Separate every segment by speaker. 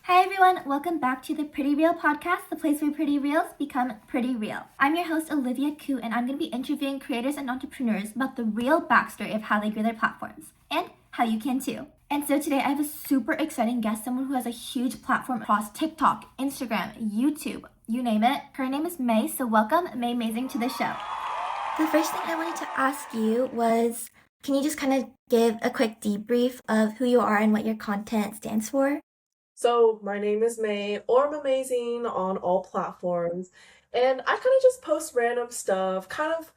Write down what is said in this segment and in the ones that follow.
Speaker 1: Hi everyone, welcome back to the Pretty Real podcast, the place where pretty reals become pretty real. I'm your host Olivia Koo, and I'm going to be interviewing creators and entrepreneurs about the real backstory of how they grew their platforms and how you can too. And so today I have a super exciting guest, someone who has a huge platform across TikTok, Instagram, YouTube, you name it. Her name is May, so welcome Meimazing to the show. The first thing I wanted to ask you was, can you just kind of give a quick debrief of who you are and what your content stands for?
Speaker 2: So my name is May, or Meimazing on all platforms, and I kind of just post random stuff, kind of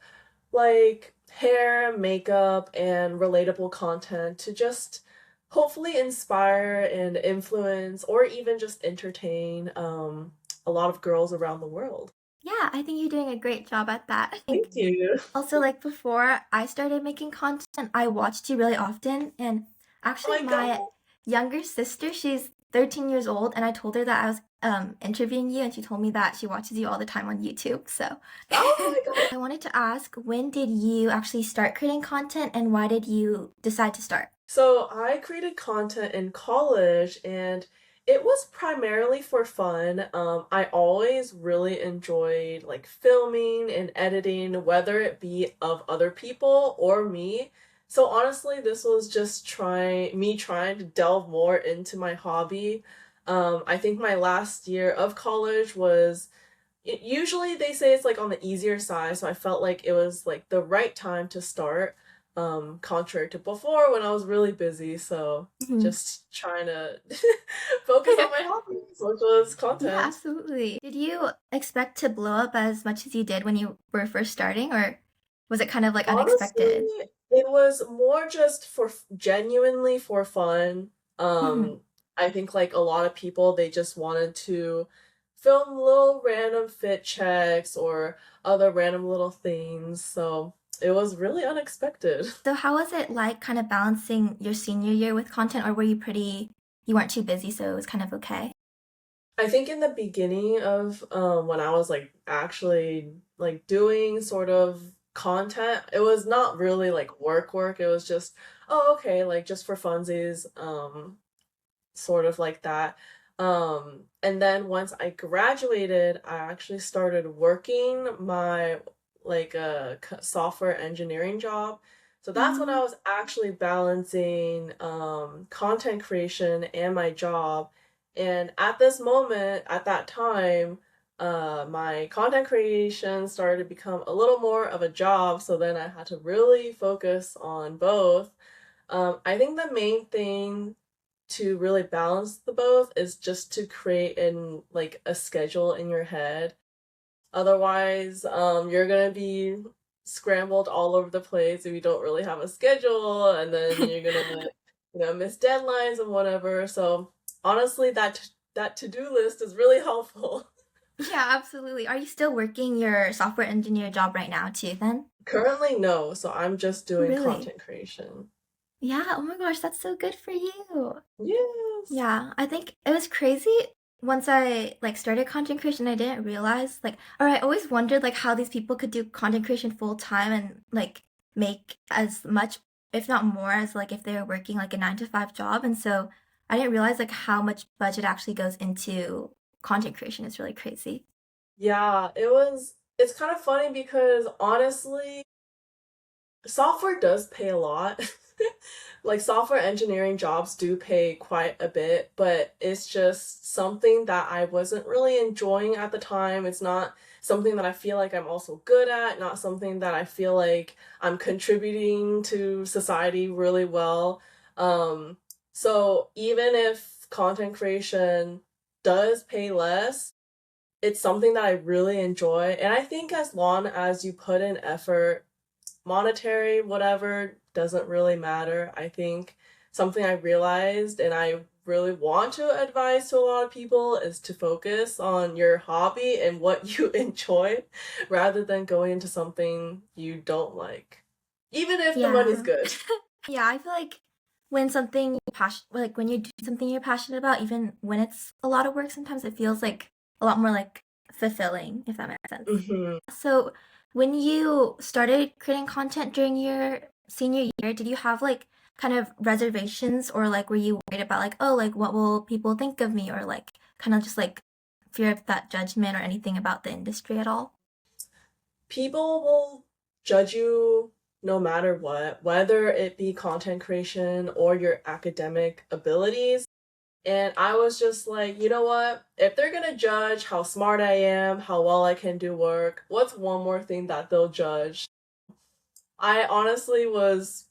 Speaker 2: like hair, makeup, and relatable content to just hopefully inspire and influence, or even just entertain a lot of girls around the world.
Speaker 1: Yeah, I think you're doing a great job at that. I think
Speaker 2: Thank you.
Speaker 1: also, like before I started making content, I watched you really often. And
Speaker 2: Oh
Speaker 1: actually,
Speaker 2: my
Speaker 1: my
Speaker 2: God.
Speaker 1: younger sister, she's 13 years old, and I told her that I was interviewing you, and she told me that she watches you all the time on YouTube. So
Speaker 2: Oh my God.
Speaker 1: I wanted to ask, when did you actually start creating content, and why did you decide to start?
Speaker 2: So I created content in college and it was primarily for fun. I always really enjoyed like filming and editing, whether it be of other people or me. So honestly, this was just trying to delve more into my hobby. I think my last year of college was usually they say it's like on the easier side, so I felt like it was like the right time to start, contrary to before when I was really busy. So
Speaker 1: Mhm.
Speaker 2: just trying to focus on my hobbies, which was
Speaker 1: Yeah,
Speaker 2: content.
Speaker 1: absolutely. Did you expect to blow up as much as you did when you were first starting, or was it kind of like
Speaker 2: Honestly,
Speaker 1: unexpected?
Speaker 2: it was more just for genuinely for fun.
Speaker 1: Mhm.
Speaker 2: I think like a lot of people, they just wanted to film little random fit checks or other random little things. So it was really unexpected.
Speaker 1: So how was it like kind of balancing your senior year with content, or were you weren't too busy, so it was kind of okay?
Speaker 2: I think in the beginning of when I was like actually like doing sort of content, it was not really like work. It was just, oh, okay, like just for funsies. Sort of like that. And then once I graduated, I actually started working my like a software engineering job. So that's when I
Speaker 1: Um,
Speaker 2: was actually balancing content creation and my job. And at this moment, at that time, my content creation started to become a little more of a job. So then I had to really focus on both. I think the main thing to really balance the both is just to create an like a schedule in your head. Otherwise, you're gonna be scrambled all over the place if you don't really have a schedule, and then you're gonna, miss deadlines and whatever. So honestly, that to-do list is really helpful.
Speaker 1: yeah, absolutely. Are you still working your software engineer job right now too, then?
Speaker 2: Currently, no, so I'm just doing
Speaker 1: Really?
Speaker 2: content creation.
Speaker 1: Yeah, oh my gosh, that's so good for you.
Speaker 2: Yes.
Speaker 1: Yeah, I think it was crazy once I like started content creation. I didn't realize like, or I always wondered like how these people could do content creation full time and like make as much, if not more, as like if they were working like a 9 to 5 job. And so I didn't realize like how much budget actually goes into content creation. It's really crazy.
Speaker 2: Yeah, it's kind of funny because honestly, software does pay a lot. Like software engineering jobs do pay quite a bit, but it's just something that I wasn't really enjoying at the time. It's not something that I feel like I'm also good at, not something that I feel like I'm contributing to society really well. Um, so even if content creation does pay less, it's something that I really enjoy. And I think as long as you put in effort, monetary, whatever, doesn't really matter. I think something I realized and I really want to advise to a lot of people is to focus on your hobby and what you enjoy rather than going into something you don't like. Even if the money's
Speaker 1: Yeah.
Speaker 2: good.
Speaker 1: Yeah, I feel like when something you're like when you do something you're passionate about, even when it's a lot of work, sometimes it feels like a lot more like fulfilling, if that makes sense.
Speaker 2: Hmm.
Speaker 1: So, when you started creating content during your senior year, did you have like kind of reservations, or like were you worried about like, oh, like what will people think of me, or like kind of just like fear of that judgment or anything about the industry at all?
Speaker 2: People will judge you no matter what, whether it be content creation or your academic abilities. And I was just like, you know what? If they're gonna judge how smart I am, how well I can do work, what's one more thing that they'll judge? I honestly was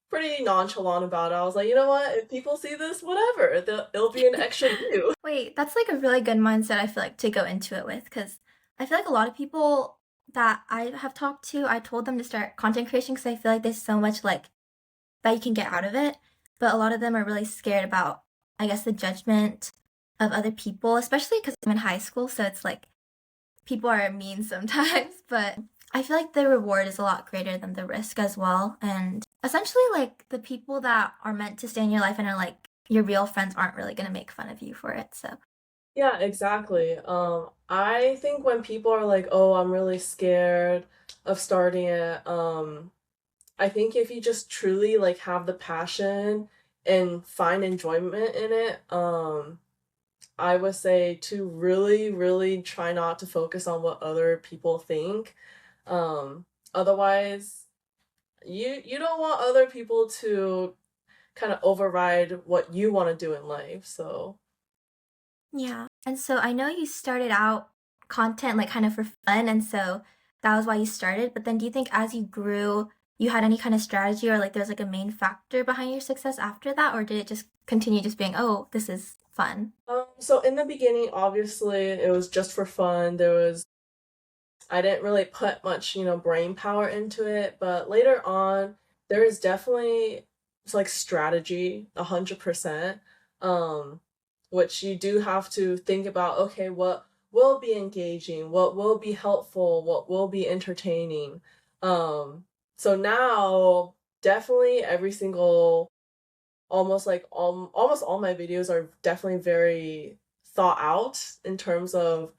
Speaker 2: pretty nonchalant about it. I was like, you know what? If people see this, whatever. It'll be an extra view.
Speaker 1: Wait, that's like a really good mindset, I feel like, to go into it with, because I feel like a lot of people that I have talked to, I told them to start content creation because I feel like there's so much like that you can get out of it. But a lot of them are really scared about, I guess, the judgment of other people, especially because I'm in high school. So it's like people are mean sometimes, but I feel like the reward is a lot greater than the risk as well. And essentially, like the people that are meant to stay in your life and are like your real friends aren't really going to make fun of you for it. So,
Speaker 2: Yeah, exactly. I think when people are like, "Oh, I'm really scared of starting it," I think if you just truly like have the passion and find enjoyment in it, I would say to really, really try not to focus on what other people think. Um, Otherwise, you don't want other people to kind of override what you want to do in life. So
Speaker 1: yeah. And so I know you started out content like kind of for fun. And so that was why you started. But then do you think as you grew, you had any kind of strategy or like there's like a main factor behind your success after that? Or did it just continue just being, oh, this is fun?
Speaker 2: so in the beginning, obviously, it was just for fun. I didn't really put much, brain power into it, but later on, there is definitely it's like strategy, 100%. Um, which you do have to think about, okay, what will be engaging, what will be helpful, what will be entertaining. Um, so now definitely every single almost all my videos are definitely very thought out in terms of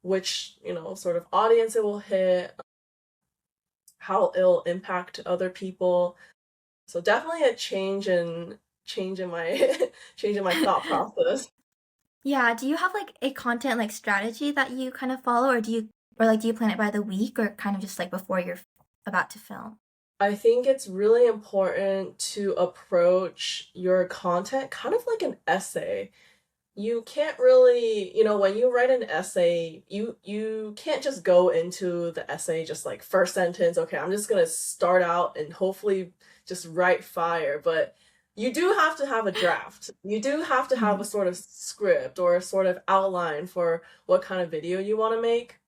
Speaker 2: which sort of audience it will hit, how it'll impact other people. So definitely a change in my change in my thought process.
Speaker 1: Yeah, do you have like a content like strategy that you kind of follow, or do you plan it by the week, or kind of just like before you're about to film?
Speaker 2: I think it's really important to approach your content kind of like an essay. You can't really, when you write an essay, you can't just go into the essay just like first sentence, okay, I'm just gonna start out and hopefully just write fire. But you do have to have a draft. You do have to have a
Speaker 1: Mhm.
Speaker 2: sort of script or a sort of outline for what kind of video you want to make.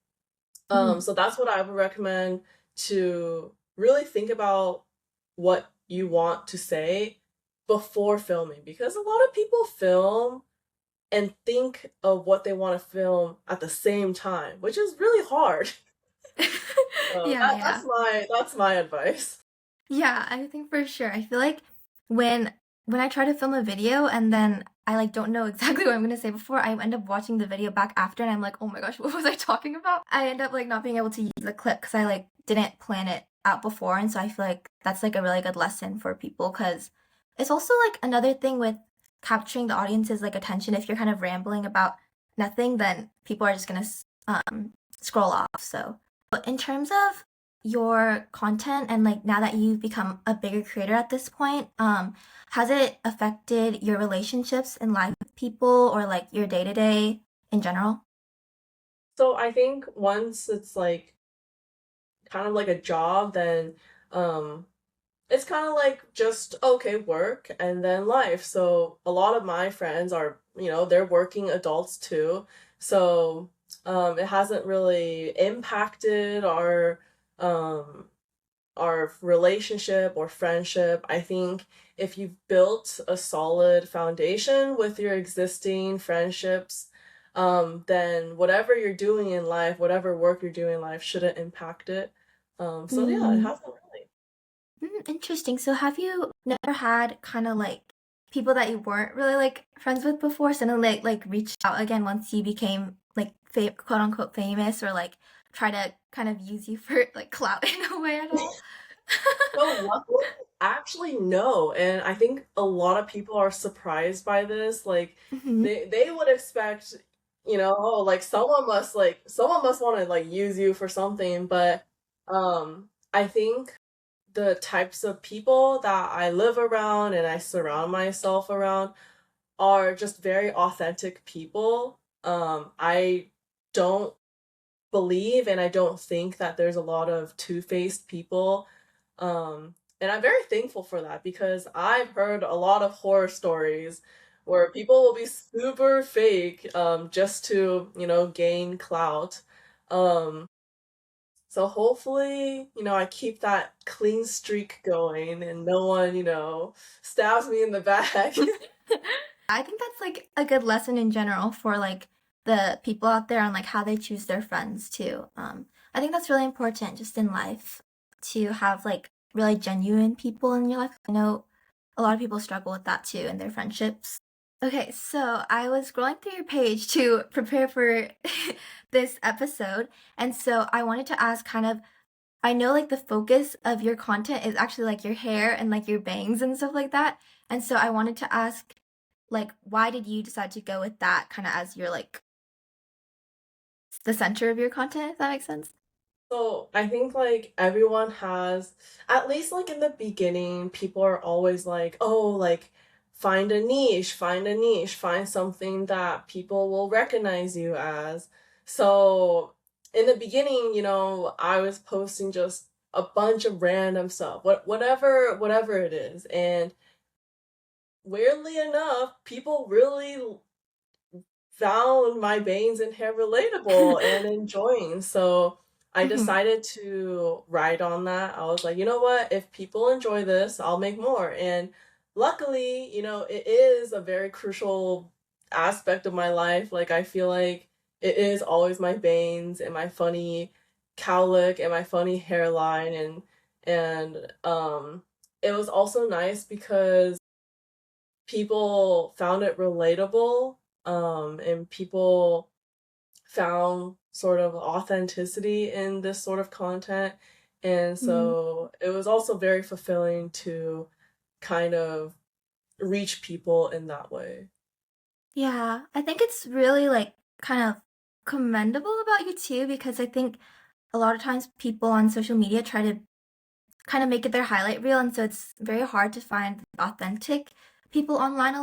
Speaker 1: Mhm.
Speaker 2: So that's what I would recommend, to really think about what you want to say before filming, because a lot of people film and think of what they want to film at the same time, which is really hard. So
Speaker 1: Yeah, yeah.
Speaker 2: that's my advice.
Speaker 1: Yeah, I think for sure. I feel like when when I try to film a video and then I like don't know exactly what I'm gonna say before, I end up watching the video back after and I'm like, oh my gosh, what was I talking about? I end up like not being able to use the clip because I like didn't plan it out before, and so I feel like that's like a really good lesson for people because it's also like another thing with capturing the audience's like attention. If you're kind of rambling about nothing, then people are just gonna scroll off. So, but in terms of your content and like now that you've become a bigger creator at this point, has it affected your relationships in life with people or like your day to day in general?
Speaker 2: So I think once it's like kind of like a job, then um it's kind of like just okay, work and then life. So a lot of my friends are, they're working adults too. So it hasn't really impacted um our relationship or friendship. I think if you've built a solid foundation with your existing friendships, then whatever you're doing in life, whatever work you're doing in life, shouldn't impact it. So yeah, it
Speaker 1: Mm,
Speaker 2: hasn't really.
Speaker 1: interesting. So have you never had kind of like people that you weren't really like friends with before suddenly like reach out again once you became like quote unquote famous, or like try to kind of use you for like clout in a way at all?
Speaker 2: No, luckily. Actually, no, and I think a lot of people are surprised by this. Like
Speaker 1: Hmm.
Speaker 2: they would expect, oh, like someone must want to like use you for something, but I think the types of people that I live around and I surround myself around are just very authentic people. I don't believe and I don't think that there's a lot of two-faced people. And I'm very thankful for that because I've heard a lot of horror stories where people will be super fake just to, gain clout. Um, so hopefully, I keep that clean streak going and no one, stabs me in the back.
Speaker 1: I think that's like a good lesson in general for like the people out there on like how they choose their friends too. I think that's really important just in life to have like really genuine people in your life. I know a lot of people struggle with that too in their friendships. Okay, so I was scrolling through your page to prepare for this episode, and so I wanted to ask kind of I know like the focus of your content is actually like your hair and like your bangs and stuff like that. And so I wanted to ask like why did you decide to go with that kind of as your like the center of your content, if that makes sense?
Speaker 2: So I think like everyone has, at least like in the beginning, people are always like, oh, like find a niche, find something that people will recognize you as. So in the beginning, I was posting just a bunch of random stuff, whatever it is. And weirdly enough, people really found my bangs and hair relatable and enjoying. So I
Speaker 1: Hmm.
Speaker 2: decided to ride on that. I was like, you know what? If people enjoy this, I'll make more. And luckily, it is a very crucial aspect of my life. Like I feel like it is always my bangs and my funny cowlick and my funny hairline and it was also nice because people found it relatable, and people found sort of authenticity in this sort of content. And
Speaker 1: Hmm.
Speaker 2: so it was also very fulfilling to kind of reach people in that way.
Speaker 1: Yeah, I think it's really like kind of commendable about you too because I think a lot of times people on social media try to kind of make it their highlight reel, and so it's very hard to find authentic people online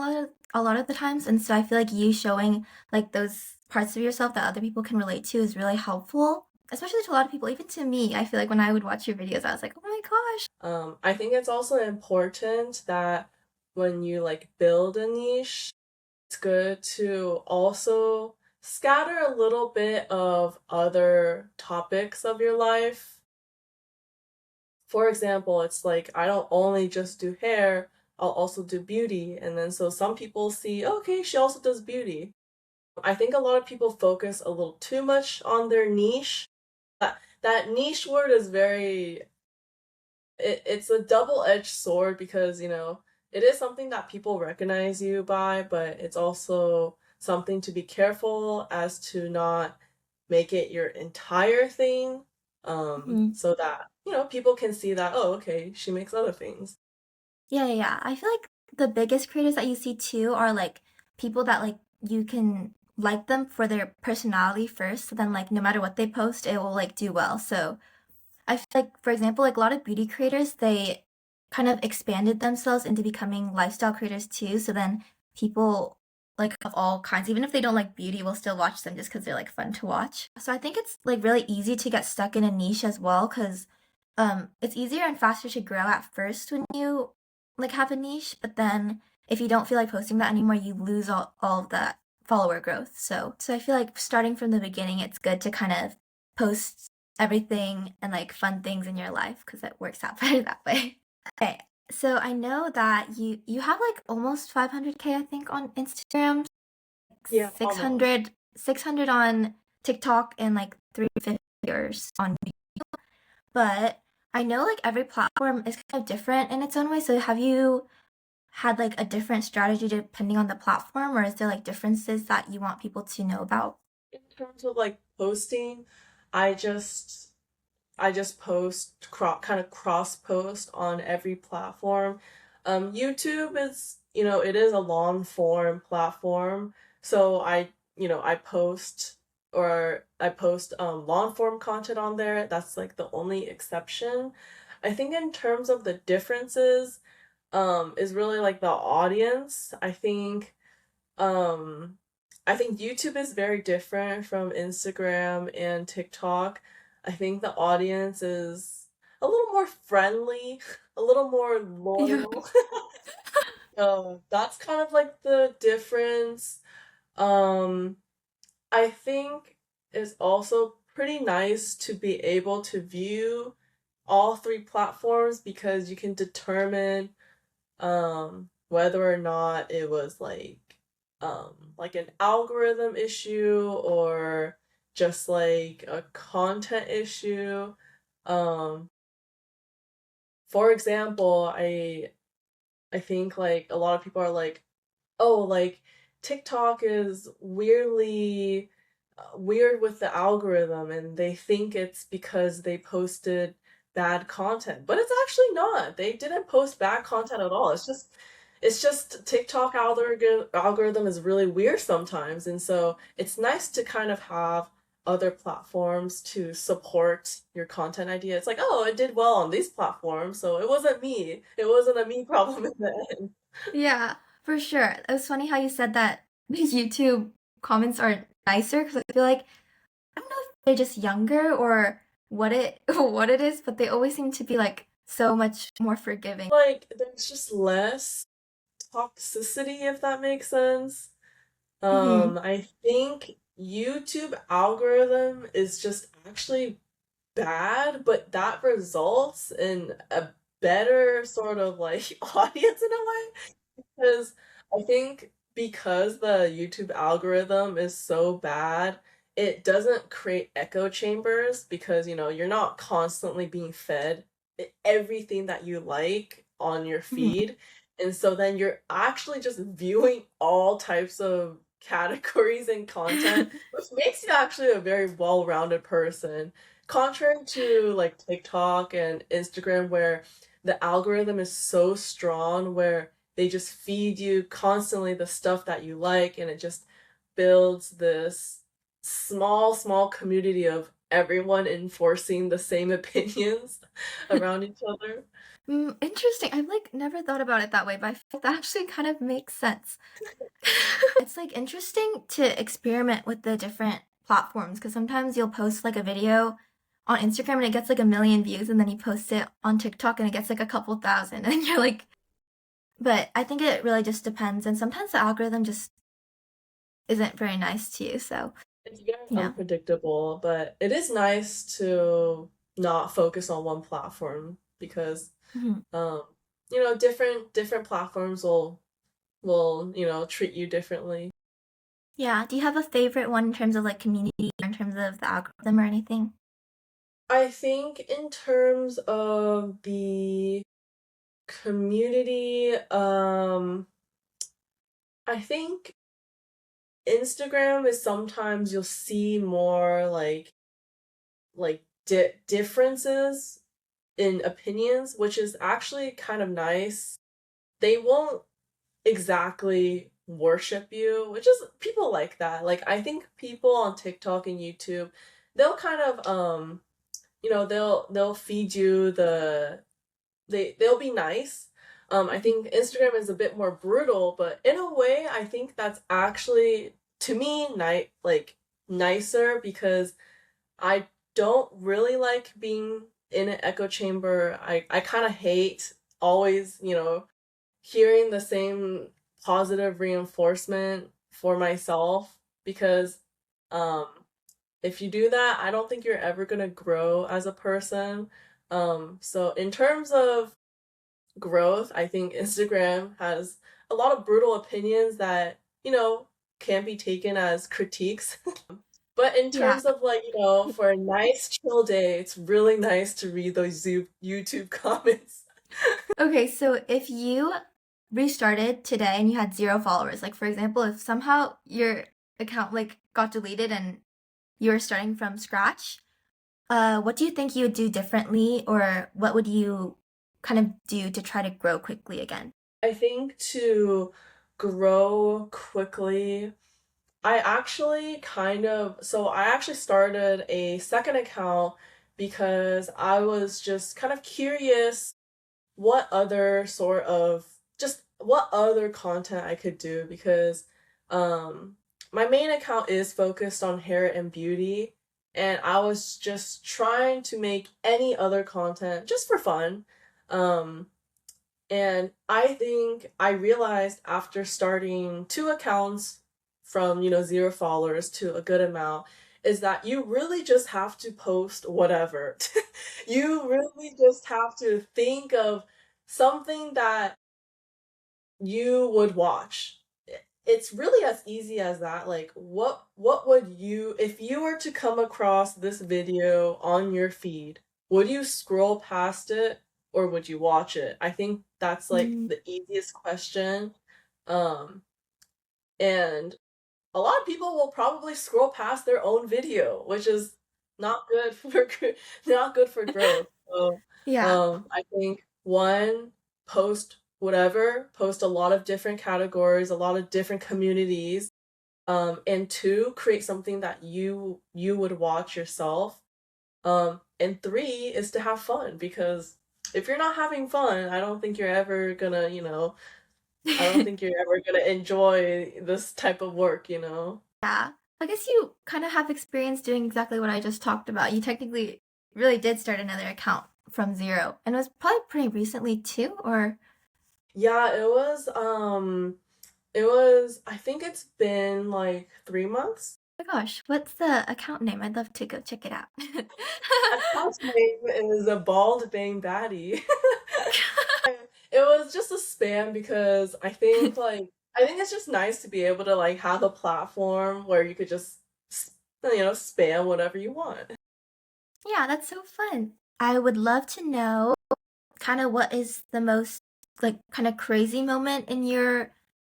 Speaker 1: a lot of the times. And so I feel like you showing like those parts of yourself that other people can relate to is really helpful, especially to a lot of people. Even to me, I feel like when I would watch your videos, I was like, oh my gosh.
Speaker 2: I think it's also important that when you like build a niche, it's good to also scatter a little bit of other topics of your life. For example, it's like I don't only just do hair, I'll also do beauty. And then so some people see, okay, she also does beauty. I think a lot of people focus a little too much on their niche. That niche word is it's a double-edged sword because, it is something that people recognize you by, but it's also something to be careful as to not make it your entire thing,
Speaker 1: Mhm.
Speaker 2: so that, people can see that, oh, okay, she makes other things.
Speaker 1: Yeah, yeah, yeah. I feel like the biggest creators that you see too are like people that like you can like them for their personality first, so then like no matter what they post, it will like do well. So I feel like, for example, like a lot of beauty creators, they kind of expanded themselves into becoming lifestyle creators too. So then people like of all kinds, even if they don't like beauty, will still watch them just because they're like fun to watch. So I think it's like really easy to get stuck in a niche as well because it's easier and faster to grow at first when you like have a niche, but then if you don't feel like posting that anymore, you lose all of that follower growth. So I feel like starting from the beginning, it's good to kind of post everything and like fun things in your life because it works out better that way. Okay, so I know that you have like almost 500K I think on Instagram,
Speaker 2: Yeah, almost.
Speaker 1: 600 on TikTok, and like 350 on YouTube. But I know like every platform is kind of different in its own way. So have you had like a different strategy depending on the platform, or is there like differences that you want people to know about?
Speaker 2: In terms of like posting, I just I just post kind of cross post on every platform. YouTube is, it is a long form platform, so I post long form content on there. That's like the only exception. I think in terms of the differences, is really like the audience. Um I think YouTube is very different from Instagram and TikTok. I think the audience is a little more friendly, a little more
Speaker 1: Yeah.
Speaker 2: loyal. That's kind of like the difference. Um, I think it's also pretty nice to be able to view all three platforms because you can determine whether or not it was like an algorithm issue or just like a content issue. Um for example, I think like a lot of people are like, oh, like TikTok is weird with the algorithm, and they think it's because they posted bad content. But it's actually not. They didn't post bad content at all. It's just TikTok algorithm is really weird sometimes, and so it's nice to kind of have other platforms to support your content idea. It's like, oh, it did well on these platforms, so it wasn't me. It wasn't a me problem in the end.
Speaker 1: Yeah, for sure. It was funny how you said that the YouTube comments are nicer because I feel like I don't know if they're just younger or what it what it is, but they always seem to be like so much more forgiving.
Speaker 2: Like there's just less toxicity, if that makes sense.
Speaker 1: Hmm.
Speaker 2: I think YouTube algorithm is just actually bad, but that results in a better sort of like audience in a way. Because I think because the YouTube algorithm is so bad, it doesn't create echo chambers because, you're not constantly being fed everything that you like on your
Speaker 1: Hmm.
Speaker 2: feed. And so then you're actually just viewing all types of categories and content, which makes you actually a very well-rounded person. Contrary to like TikTok and Instagram, where the algorithm is so strong, where they just feed you constantly the stuff that you like, and it just builds this small community of everyone enforcing the same opinions around each other.
Speaker 1: Interesting. I've like never thought about it that way, but I feel like that actually kind of makes sense. It's like interesting to experiment with the different platforms because sometimes you'll post like a video on Instagram and it gets like a million views, and then you post it on TikTok and it gets like a couple thousand, and you're like, but I think it really just depends, and sometimes the algorithm just isn't very nice to you. So,
Speaker 2: It's very
Speaker 1: you know.
Speaker 2: unpredictable, but it is nice to not focus on one platform because
Speaker 1: Mhm.
Speaker 2: um different platforms will treat you differently.
Speaker 1: Yeah. Do you have a favorite one in terms of like community or in terms of the algorithm or anything?
Speaker 2: I think in terms of the community, I think Instagram is sometimes you'll see more like differences in opinions, which is actually kind of nice. They won't exactly worship you, which is people like that. Like I think people on TikTok and YouTube, they'll kind of they'll feed you they'll be nice. I think Instagram is a bit more brutal, but in a way, I think that's actually to me nicer because I don't really like being in an echo chamber. I kind of hate always, hearing the same positive reinforcement for myself because um if you do that, I don't think you're ever going to grow as a person. So in terms of growth, I think Instagram has a lot of brutal opinions that, can be taken as critiques. But in
Speaker 1: Yeah.
Speaker 2: terms of like, for a nice chill day, it's really nice to read those YouTube comments.
Speaker 1: Okay, so if you restarted today and you had zero followers, like for example, if somehow your account like got deleted and you were starting from scratch, What do you think you would do differently, or what would you kind of do to try to grow quickly again?
Speaker 2: I think to grow quickly, I actually started a second account because I was just kind of curious what other sort of just what other content I could do because um my main account is focused on hair and beauty, and I was just trying to make any other content just for fun. Um and I think I realized after starting two accounts from, 0 followers to a good amount, is that you really just have to post whatever. You really just have to think of something that you would watch. It's really as easy as that. Like, what would you, if you were to come across this video on your feed, would you scroll past it or would you watch it? I think that's like
Speaker 1: Mm,
Speaker 2: the easiest question. Um, and a lot of people will probably scroll past their own video, which is not good for not good for growth. So,
Speaker 1: yeah.
Speaker 2: I think one, post a lot of different categories, a lot of different communities. And two, create something that you would watch yourself. And three is to have fun because if you're not having fun, I don't think you're ever gonna, I don't think you're ever gonna enjoy this type of work.
Speaker 1: Yeah. I guess you kind of have experience doing exactly what I just talked about. You technically really did start another account from zero, and it was probably pretty recently too, or
Speaker 2: Yeah, it was, I think it's been like 3 months.
Speaker 1: oh my gosh, what's the account name? I'd love to go check it out.
Speaker 2: Account's name is a bald bang baddie. It was just a spam because I think it's just nice to be able to like have a platform where you could just spam whatever you want.
Speaker 1: Yeah, that's so fun. I would love to know kind of what is the most like kind of crazy moment in your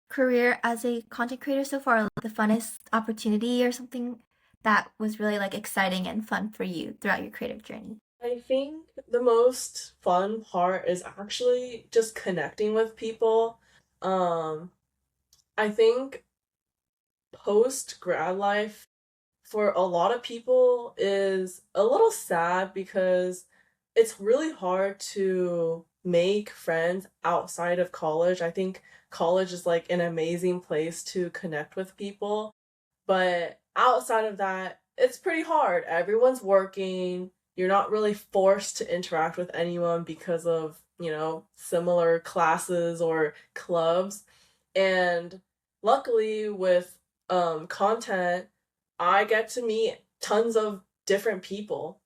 Speaker 1: career as a content creator so far, like the funnest opportunity or something that was really like exciting and fun for you throughout your creative journey.
Speaker 2: I think the most fun part is actually just connecting with people. Um, I think post grad life for a lot of people is a little sad because it's really hard to make friends outside of college. I think college is like an amazing place to connect with people, but outside of that, it's pretty hard. Everyone's working. You're not really forced to interact with anyone because of, similar classes or clubs. And luckily with content, I get to meet tons of different people,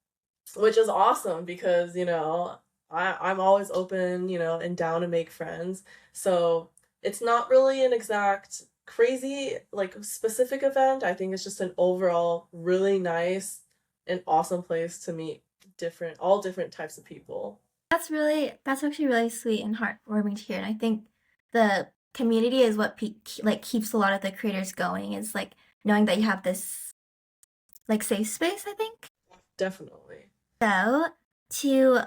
Speaker 2: which is awesome because, I'm always open, and down to make friends. So it's not really an exact crazy, like specific event. I think it's just an overall really nice and awesome place to meet all different types of people.
Speaker 1: That's actually really sweet and heartwarming to hear. And I think the community is what like keeps a lot of the creators going. Is like knowing that you have this like safe space. I think
Speaker 2: Definitely.
Speaker 1: so. To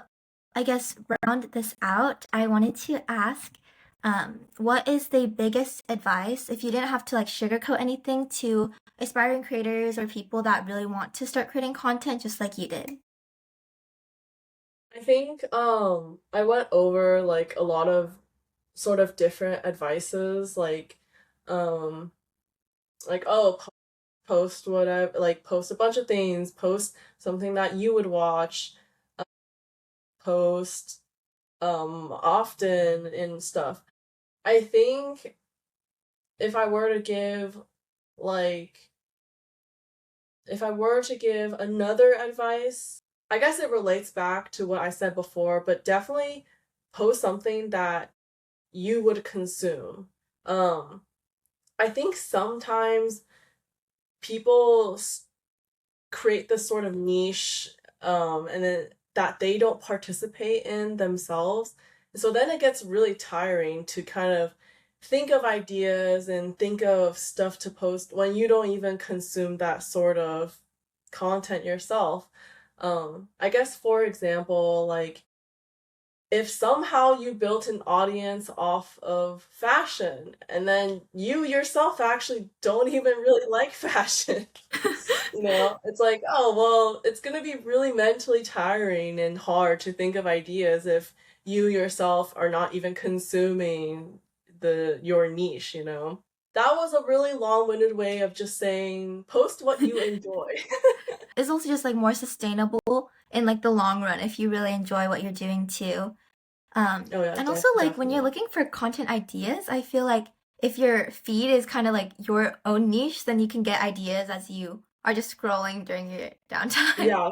Speaker 1: I guess round this out, I wanted to ask, what is the biggest advice if you didn't have to like sugarcoat anything to aspiring creators or people that really want to start creating content just like you did?
Speaker 2: I think I went over like a lot of sort of different advices um oh, post whatever, like post a bunch of things, post something that you would watch, post often and stuff. I think if I were to give like if I were to give another advice, I guess it relates back to what I said before, but definitely post something that you would consume. Um I think sometimes people create this sort of niche, and then that they don't participate in themselves. So then it gets really tiring to kind of think of ideas and think of stuff to post when you don't even consume that sort of content yourself. I guess for example, like if somehow you built an audience off of fashion and then you yourself actually don't even really like fashion, it's like, oh, well, it's going to be really mentally tiring and hard to think of ideas if you yourself are not even consuming your niche. That was a really long-winded way of just saying post what you enjoy.
Speaker 1: It's also just like more sustainable in like the long run if you really enjoy what you're doing too.
Speaker 2: Oh yeah,
Speaker 1: And also like when you're
Speaker 2: definitely.
Speaker 1: looking for content ideas, I feel like if your feed is kind of like your own niche, then you can get ideas as you are just scrolling during your downtime.
Speaker 2: Yeah,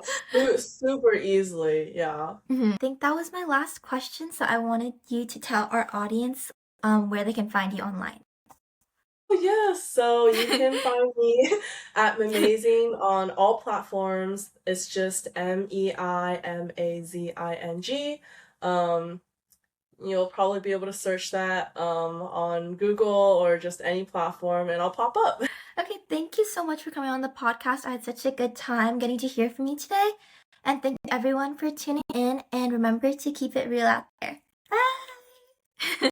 Speaker 2: super easily. Yeah.
Speaker 1: I think that was my last question, so I wanted you to tell our audience where they can find you online.
Speaker 2: Oh, yes. So you can find me at Meimazing on all platforms. It's just Meimazing. Um, you'll probably be able to search that on Google or just any platform, and I'll pop up.
Speaker 1: Okay, thank you so much for coming on the podcast. I had such a good time getting to hear from you today. And thank you everyone for tuning in, and remember to keep it real out there.